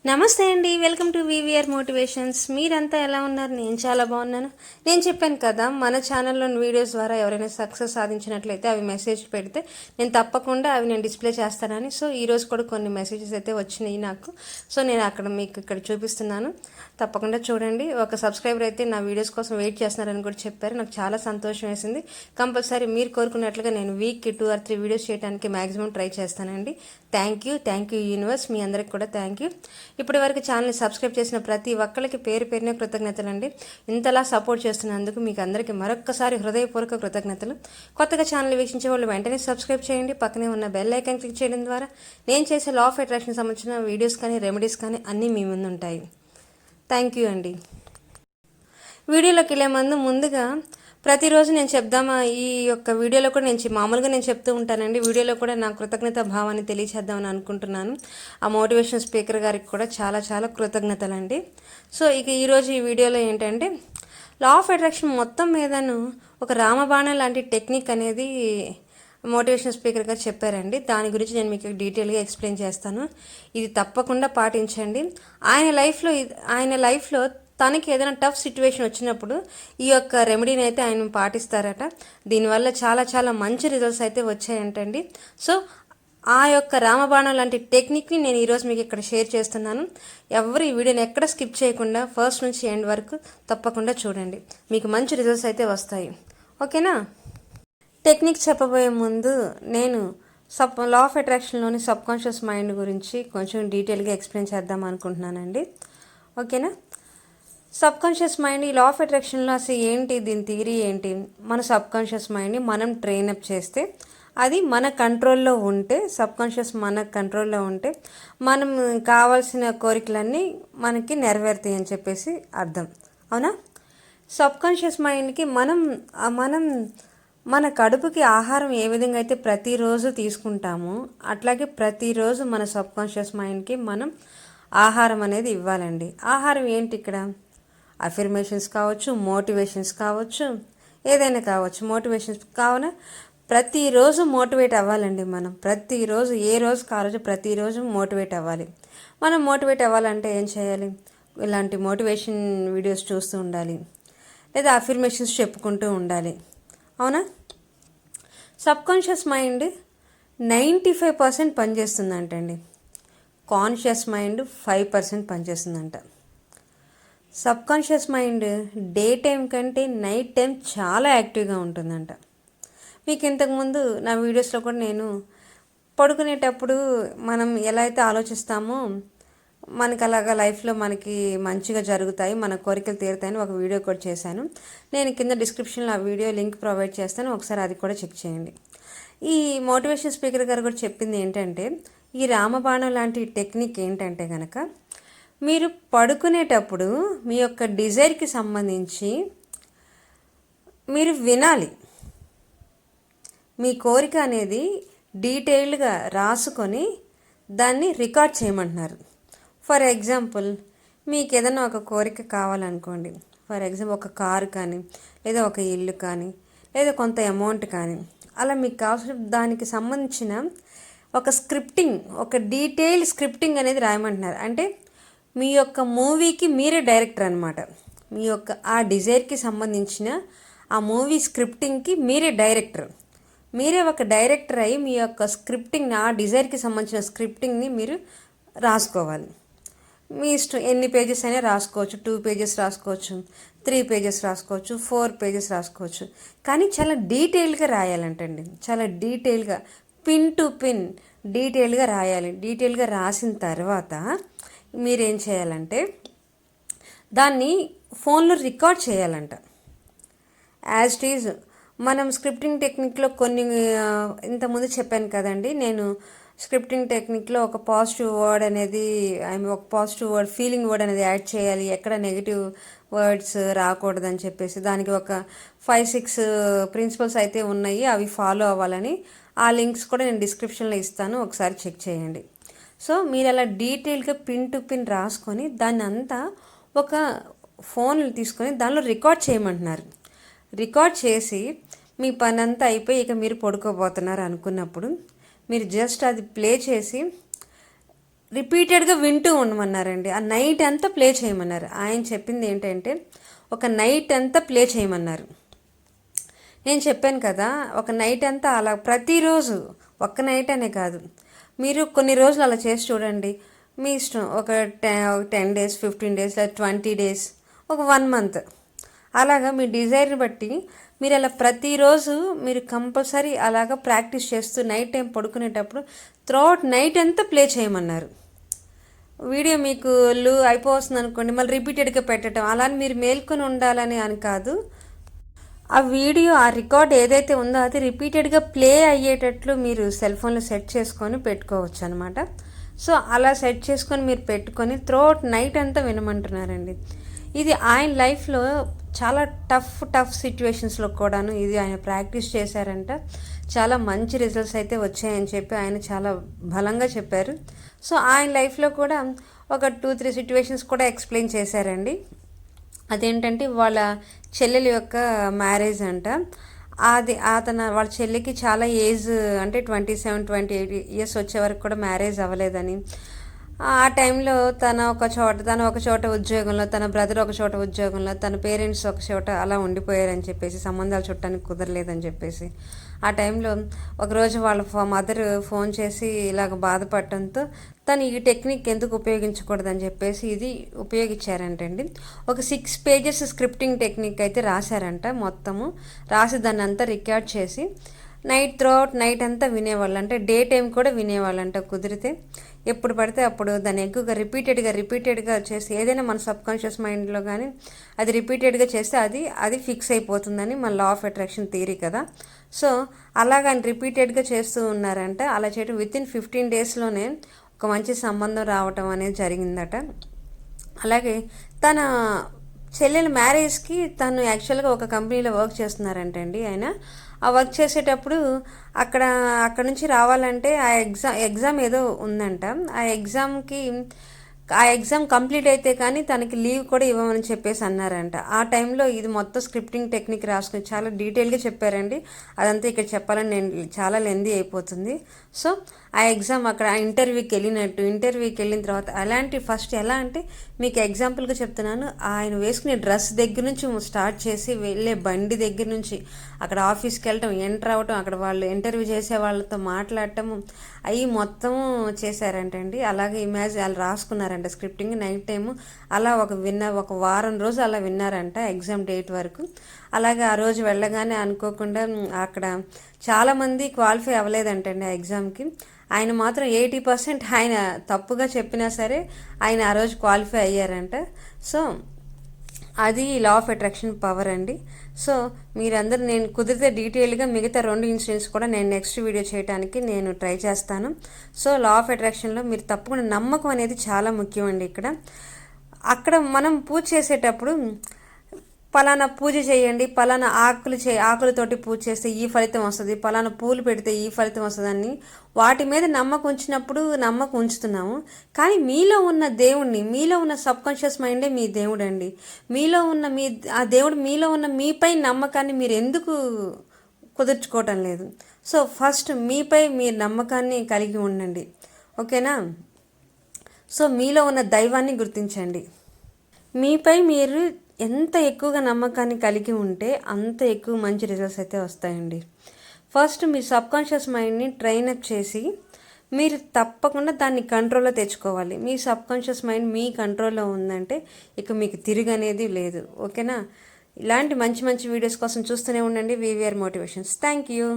నమస్తే అండి, welcome to VVR motivations. మీరంతా ఎలా ఉన్నారు? నేను చాలా బాగున్నాను. నేను చెప్పాను కదా, మన ఛానల్లోని వీడియోస్ ద్వారా ఎవరైనా సక్సెస్ సాధించినట్లయితే అవి మెసేజ్ పెడితే నేను తప్పకుండా అవి నేను డిస్ప్లే చేస్తానని. సో ఈరోజు కూడా కొన్ని మెసేజెస్ అయితే వచ్చినాయి నాకు. సో నేను మీకు ఇక్కడ చూపిస్తున్నాను, తప్పకుండా చూడండి. ఒక సబ్స్క్రైబర్ అయితే నా వీడియోస్ కోసం వెయిట్ చేస్తున్నారని కూడా చెప్పారు. నాకు చాలా సంతోషం వేసింది. కంపల్సరీ మీరు కోరుకున్నట్లుగా నేను వీక్కి 2 or 3 వీడియోస్ చేయడానికి మ్యాక్సిమం ట్రై చేస్తానండి. థ్యాంక్ యూ యూనివర్స్, మీ అందరికి కూడా థ్యాంక్ యూ. ఇప్పటి వరకు ఛానల్ని సబ్స్క్రైబ్ చేసిన ప్రతి ఒక్కరికి పేరు పేరునే కృతజ్ఞతలు అండి. ఇంతలా సపోర్ట్ చేస్తున్నందుకు మీకు అందరికీ మరొక్కసారి హృదయపూర్వక కృతజ్ఞతలు. కొత్తగా ఛానల్ వీక్షించే వాళ్ళు వెంటనే సబ్స్క్రైబ్ చేయండి. పక్కనే ఉన్న బెల్ ఐకాన్ క్లిక్ చేయడం ద్వారా నేను చేసే లా ఆఫ్ అట్రాక్షన్ సంబంధించిన వీడియోస్ కానీ రెమెడీస్ కానీ అన్నీ మీ ముందు ఉంటాయి. థ్యాంక్ యూ అండి. వీడియోలోకి వెళ్ళే ముందుగా ప్రతిరోజు నేను చెప్దామా, ఈ యొక్క వీడియోలో కూడా మామూలుగా నేను చెప్తూ ఉంటానండి. వీడియోలో కూడా నా కృతజ్ఞత భావాన్ని తెలియచేద్దామని అనుకుంటున్నాను. ఆ మోటివేషన్ స్పీకర్ గారికి కూడా చాలా చాలా కృతజ్ఞతలు అండి. సో ఇక ఈరోజు ఈ వీడియోలో ఏంటంటే, లా ఆఫ్ అట్రాక్షన్ మొత్తం మీదను ఒక రామబాణం లాంటి టెక్నిక్ అనేది మోటివేషన్ స్పీకర్ గారు చెప్పారండి. దాని గురించి నేను మీకు డీటెయిల్గా ఎక్స్ప్లెయిన్ చేస్తాను. ఇది తప్పకుండా పాటించండి. ఆయన లైఫ్లో తనకి ఏదైనా టఫ్ సిచ్యువేషన్ వచ్చినప్పుడు ఈ యొక్క రెమెడీని అయితే ఆయన పాటిస్తారట. దీనివల్ల చాలా చాలా మంచి రిజల్ట్స్ అయితే వచ్చాయంటండి. సో ఆ యొక్క రామబాణం లాంటి టెక్నిక్ని నేను ఈరోజు మీకు ఇక్కడ షేర్ చేస్తున్నాను. ఎవరు ఈ వీడియోని ఎక్కడ స్కిప్ చేయకుండా ఫస్ట్ నుంచి ఎండ్ వరకు తప్పకుండా చూడండి. మీకు మంచి రిజల్ట్స్ అయితే వస్తాయి. ఓకేనా? టెక్నిక్ చెప్పబోయే ముందు నేను లా ఆఫ్ అట్రాక్షన్లోని సబ్కాన్షియస్ మైండ్ గురించి కొంచెం డీటెయిల్గా ఎక్స్ప్లెయిన్ చేద్దాం అనుకుంటున్నానండి. ఓకేనా? సబ్కాన్షియస్ మైండ్, ఈ లా ఆఫ్ అట్రాక్షన్లో అసలు ఏంటి, దీని థియరీ ఏంటి? మన సబ్కాన్షియస్ మైండ్ని మనం ట్రైనప్ చేస్తే, అది మన కంట్రోల్లో ఉంటే, సబ్కాన్షియస్ మన కంట్రోల్లో ఉంటే మనం కావాల్సిన కోరికలన్నీ మనకి నెరవేరుతాయి అని చెప్పేసి అర్థం. అవునా? సబ్కాన్షియస్ మైండ్కి మనం మన కడుపుకి ఆహారం ఏ విధంగా అయితే ప్రతిరోజు తీసుకుంటామో, అట్లాగే ప్రతిరోజు మన సబ్కాన్షియస్ మైండ్కి మనం ఆహారం అనేది ఇవ్వాలండి. ఆహారం ఏంటి ఇక్కడ? అఫర్మేషన్స్ కావచ్చు, మోటివేషన్స్ కావచ్చు, ఏదైనా కావచ్చు. మోటివేషన్స్ కావున ప్రతిరోజు మోటివేట్ అవ్వాలండి. మనం ప్రతిరోజు, ఏ రోజు కావచ్చు, ప్రతిరోజు మోటివేట్ అవ్వాలి. మనం మోటివేట్ అవ్వాలంటే ఏం చేయాలి? ఇలాంటి మోటివేషన్ వీడియోస్ చూస్తూ ఉండాలి, లేదా అఫర్మేషన్స్ చెప్పుకుంటూ ఉండాలి. అవునా? సబ్కాన్షియస్ మైండ్ 95% పనిచేస్తుందంటండి. కాన్షియస్ మైండ్ 5% పనిచేస్తుందంట. సబ్కాన్షియస్ మైండ్ డే టైం కంటే నైట్ టైం చాలా యాక్టివ్గా ఉంటుందంట. మీకు ఇంతకుముందు నా వీడియోస్లో కూడా నేను పడుకునేటప్పుడు మనం ఎలా అయితే ఆలోచిస్తామో మనకి అలాగా లైఫ్లో మనకి మంచిగా జరుగుతాయి, మన కోరికలు తీరుతాయని ఒక వీడియో కూడా చేశాను. నేను కింద డిస్క్రిప్షన్లో ఆ వీడియో లింక్ ప్రొవైడ్ చేస్తాను, ఒకసారి అది కూడా చెక్ చేయండి. ఈ మోటివేషన్ స్పీకర్ గారు కూడా చెప్పింది ఏంటంటే, ఈ రామబాణం లాంటి టెక్నిక్ ఏంటంటే కనుక, మీరు పడుకునేటప్పుడు మీ యొక్క డిజైర్కి సంబంధించి మీరు వినాలి. మీ కోరిక అనేది డీటెయిల్డ్గా రాసుకొని దాన్ని రికార్డ్ చేయమంటున్నారు. ఫర్ ఎగ్జాంపుల్, మీకు ఏదైనా ఒక కోరిక కావాలనుకోండి. ఫర్ ఎగ్జాంపుల్, ఒక కారు కానీ, లేదా ఒక ఇల్లు కానీ, లేదా కొంత అమౌంట్ కానీ, అలా మీకు కావాల్సిన దానికి సంబంధించిన ఒక స్క్రిప్టింగ్, ఒక డీటెయిల్డ్ స్క్రిప్టింగ్ అనేది రాయమంటున్నారు. అంటే మీ యొక్క మూవీకి మీరే డైరెక్టర్ అనమాట. మీ యొక్క ఆ డిజైర్కి సంబంధించిన ఆ మూవీ స్క్రిప్టింగ్కి మీరే డైరెక్టర్. మీరే ఒక డైరెక్టర్ అయ్యి మీ యొక్క స్క్రిప్టింగ్, ఆ డిజైర్కి సంబంధించిన స్క్రిప్టింగ్ని మీరు రాసుకోవాలి. మీ ఇష్టం, ఎన్ని పేజెస్ అయినా రాసుకోవచ్చు. 2 pages రాసుకోవచ్చు, 3 pages రాసుకోవచ్చు, 4 pages రాసుకోవచ్చు. కానీ చాలా డీటెయిల్గా రాయాలంటండి. చాలా డీటెయిల్గా, పిన్ టు పిన్ డీటెయిల్గా రాయాలి. డీటెయిల్గా రాసిన తర్వాత మీరేం చేయాలంటే దాన్ని ఫోన్లో రికార్డ్ చేయాలంట. యాజ్ ఇట్ ఈజ్ మనం స్క్రిప్టింగ్ టెక్నిక్లో కొన్ని ఇంతకుముందు చెప్పాను కదండి, నేను స్క్రిప్టింగ్ టెక్నిక్లో ఒక పాజిటివ్ వర్డ్ అనేది, ఒక పాజిటివ్ వర్డ్, ఫీలింగ్ వర్డ్ అనేది యాడ్ చేయాలి, ఎక్కడ నెగిటివ్ వర్డ్స్ రాకూడదని చెప్పేసి దానికి ఒక 5-6 ప్రిన్సిపల్స్ అయితే ఉన్నాయి. అవి ఫాలో అవ్వాలని ఆ లింక్స్ కూడా నేను డిస్క్రిప్షన్లో ఇస్తాను, ఒకసారి చెక్ చేయండి. సో మీరు అలా డీటెయిల్గా పిన్ టు పిన్ రాసుకొని దాన్ని అంతా ఒక ఫోన్ తీసుకొని దానిలో రికార్డ్ చేయమంటున్నారు. రికార్డ్ చేసి మీ పని అంతా అయిపోయి ఇక మీరు పడుకోబోతున్నారు అనుకున్నప్పుడు మీరు జస్ట్ అది ప్లే చేసి రిపీటెడ్గా వింటూ ఉండమన్నారండి. ఆ నైట్ అంతా ప్లే చేయమన్నారు. ఆయన చెప్పింది ఏంటంటే ఒక నైట్ అంతా ప్లే చేయమన్నారు. నేను చెప్పాను కదా, ఒక నైట్ అంతా అలా ప్రతిరోజు, ఒక్క నైట్ అనే కాదు, మీరు కొన్ని రోజులు అలా చేసి చూడండి. మీ ఇష్టం, ఒక 10 డేస్, 15 డేస్, లేదా 20 డేస్, ఒక 1 మంత్, అలాగా మీ డిజైర్ని బట్టి మీరు అలా ప్రతిరోజు మీరు కంపల్సరీ అలాగా ప్రాక్టీస్ చేస్తూ నైట్ టైం పడుకునేటప్పుడు త్రూఅవుట్ నైట్ అంతా ప్లే చేయమన్నారు. వీడియో మీకు అయిపోతుంది అనుకోండి, మళ్ళీ రిపీటెడ్గా పెట్టడం, అలా మీరు మేల్కొని ఉండాలని అని కాదు. ఆ వీడియో, ఆ రికార్డ్ ఏదైతే ఉందో అది రిపీటెడ్గా ప్లే అయ్యేటట్లు మీరు సెల్ ఫోన్లో సెట్ చేసుకొని పెట్టుకోవచ్చు అనమాట. సో అలా సెట్ చేసుకొని మీరు పెట్టుకొని త్రూఅవుట్ నైట్ అంతా వినమంటున్నారండి. ఇది ఆయన లైఫ్లో చాలా టఫ్ సిచ్యువేషన్స్లో కూడాను ఇది ఆయన ప్రాక్టీస్ చేశారంట. చాలా మంచి రిజల్ట్స్ అయితే వచ్చాయని చెప్పి ఆయన చాలా బలంగా చెప్పారు. సో ఆయన లైఫ్లో కూడా ఒక 2-3 సిచ్యువేషన్స్ కూడా ఎక్స్ప్లెయిన్ చేశారండి. అదేంటంటే వాళ్ళ చెల్లెలి యొక్క మ్యారేజ్ అంట. వాళ్ళ చెల్లికి చాలా ఏజ్, అంటే 27-28 ఇయర్స్ వచ్చే వరకు కూడా మ్యారేజ్ అవ్వలేదని, ఆ టైంలో తను ఒక చోట ఉద్యోగంలో, తన బ్రదర్ ఒక చోట ఉద్యోగంలో, తన పేరెంట్స్ ఒక చోట అలా ఉండిపోయారని చెప్పేసి, సంబంధాలు చుట్టానికి కుదరలేదని చెప్పేసి, ఆ టైంలో ఒకరోజు వాళ్ళ మదర్ ఫోన్ చేసి ఇలాగ బాధపడటంతో తను ఈ టెక్నిక్ ఎందుకు ఉపయోగించకూడదని చెప్పేసి ఇది ఉపయోగించారంటండి. ఒక 6 పేజెస్ స్క్రిప్టింగ్ టెక్నిక్ అయితే రాశారంట. మొత్తము రాసి దాన్ని అంతా రికార్డ్ చేసి త్రూఅవుట్ నైట్ అంతా వినేవాళ్ళు. అంటే డే టైం కూడా వినేవాళ్ళంట కుదిరితే. ఎప్పుడు పడితే అప్పుడు దాన్ని ఎక్కువగా రిపీటెడ్గా చేసి, ఏదైనా మన సబ్కాన్షియస్ మైండ్లో కానీ అది రిపీటెడ్గా చేస్తే అది ఫిక్స్ అయిపోతుందని మన లా ఆఫ్ అట్రాక్షన్ థియరీ కదా. సో అలాగని రిపీటెడ్గా చేస్తూ ఉన్నారంట. అలా చేయడం వితిన్ 15 డేస్లోనే ఒక మంచి సంబంధం రావటం అనేది జరిగిందట. అలాగే తన చెల్లెల మ్యారేజ్కి తను యాక్చువల్గా ఒక కంపెనీలో వర్క్ చేస్తున్నారంటండి ఆయన. ఆ వర్క్ చేసేటప్పుడు అక్కడ నుంచి రావాలంటే ఆ ఎగ్జామ్ ఏదో ఉందంట. ఆ ఎగ్జామ్ కంప్లీట్ అయితే కానీ తనకి లీవ్ కూడా ఇవ్వమని చెప్పేసి అన్నారంట. ఆ టైంలో ఇది మొత్తం స్క్రిప్టింగ్ టెక్నిక్ రాసుకుని చాలా డీటెయిల్గా చెప్పారండి. అదంతా ఇక్కడ చెప్పాలని నేను చాలా లెందీ అయిపోతుంది. సో ఆ ఎగ్జామ్ అక్కడ ఇంటర్వ్యూకి వెళ్ళిన తర్వాత ఫస్ట్ ఎలా అంటే, మీకు ఎగ్జాంపుల్గా చెప్తున్నాను, ఆయన వేసుకునే డ్రెస్ దగ్గర నుంచి స్టార్ట్ చేసి వెళ్ళే బండి దగ్గర నుంచి అక్కడ ఆఫీస్కి వెళ్ళటం, ఎంటర్ అవ్వటం, అక్కడ వాళ్ళు ఇంటర్వ్యూ చేసే వాళ్ళతో మాట్లాడటము, అవి మొత్తం చేశారంటండి. అలాగే వాళ్ళు రాసుకున్నారంట స్క్రిప్టింగ్ నైట్ టైము. అలా ఒక వారం రోజు అలా విన్నారంట ఎగ్జామ్ డేట్ వరకు. అలాగే ఆ రోజు వెళ్ళగానే అనుకోకుండా అక్కడ చాలామంది క్వాలిఫై అవ్వలేదంటండి ఆ ఎగ్జామ్కి. ఆయన మాత్రం 80% ఆయన తప్పుగా చెప్పినా సరే ఆయన ఆ రోజు క్వాలిఫై అయ్యారంట. సో అది లా ఆఫ్ అట్రాక్షన్ పవర్ అండి. సో మీరందరూ, నేను కుదిరితే డీటెయిల్గా మిగతా 2 ఇన్సిడెంట్స్ కూడా నేను నెక్స్ట్ వీడియో చేయడానికి నేను ట్రై చేస్తాను. సో లా ఆఫ్ అట్రాక్షన్లో మీరు తప్పకుండా నమ్మకం అనేది చాలా ముఖ్యం అండి. అక్కడ మనం పూజ చేసేటప్పుడు పలానా పూజ చేయండి, పలానా ఆకులతోటి పూజ చేస్తే ఈ ఫలితం వస్తుంది, పలానా పూలు పెడితే ఈ ఫలితం వస్తుందని వాటి మీద నమ్మకం ఉంచుతున్నాము. కానీ మీలో ఉన్న దేవుణ్ణి, మీలో ఉన్న సబ్కాన్షియస్ మైండే మీ దేవుడు అండి. ఆ దేవుడు మీలో ఉన్న మీపై నమ్మకాన్ని మీరు ఎందుకు కుదుర్చుకోవటం లేదు? సో ఫస్ట్ మీపై మీరు నమ్మకాన్ని కలిగి ఉండండి, ఓకేనా? సో మీలో ఉన్న దైవాన్ని గుర్తించండి. మీపై మీరు ఎంత ఎక్కువగా నమ్మకాన్ని కలిగి ఉంటే అంత ఎక్కువ మంచి రిజల్ట్స్ అయితే వస్తాయండి. ఫస్ట్ మీ సబ్కాన్షియస్ మైండ్ని ట్రైనప్ చేసి మీరు తప్పకుండా దాన్ని కంట్రోల్లో తెచ్చుకోవాలి. మీ సబ్కాన్షియస్ మైండ్ మీ కంట్రోల్లో ఉందంటే ఇక మీకు తిరిగి అనేది లేదు, ఓకేనా? ఇలాంటి మంచి వీడియోస్ కోసం చూస్తూనే ఉండండి వివిఆర్ మోటివేషన్స్. Thank you.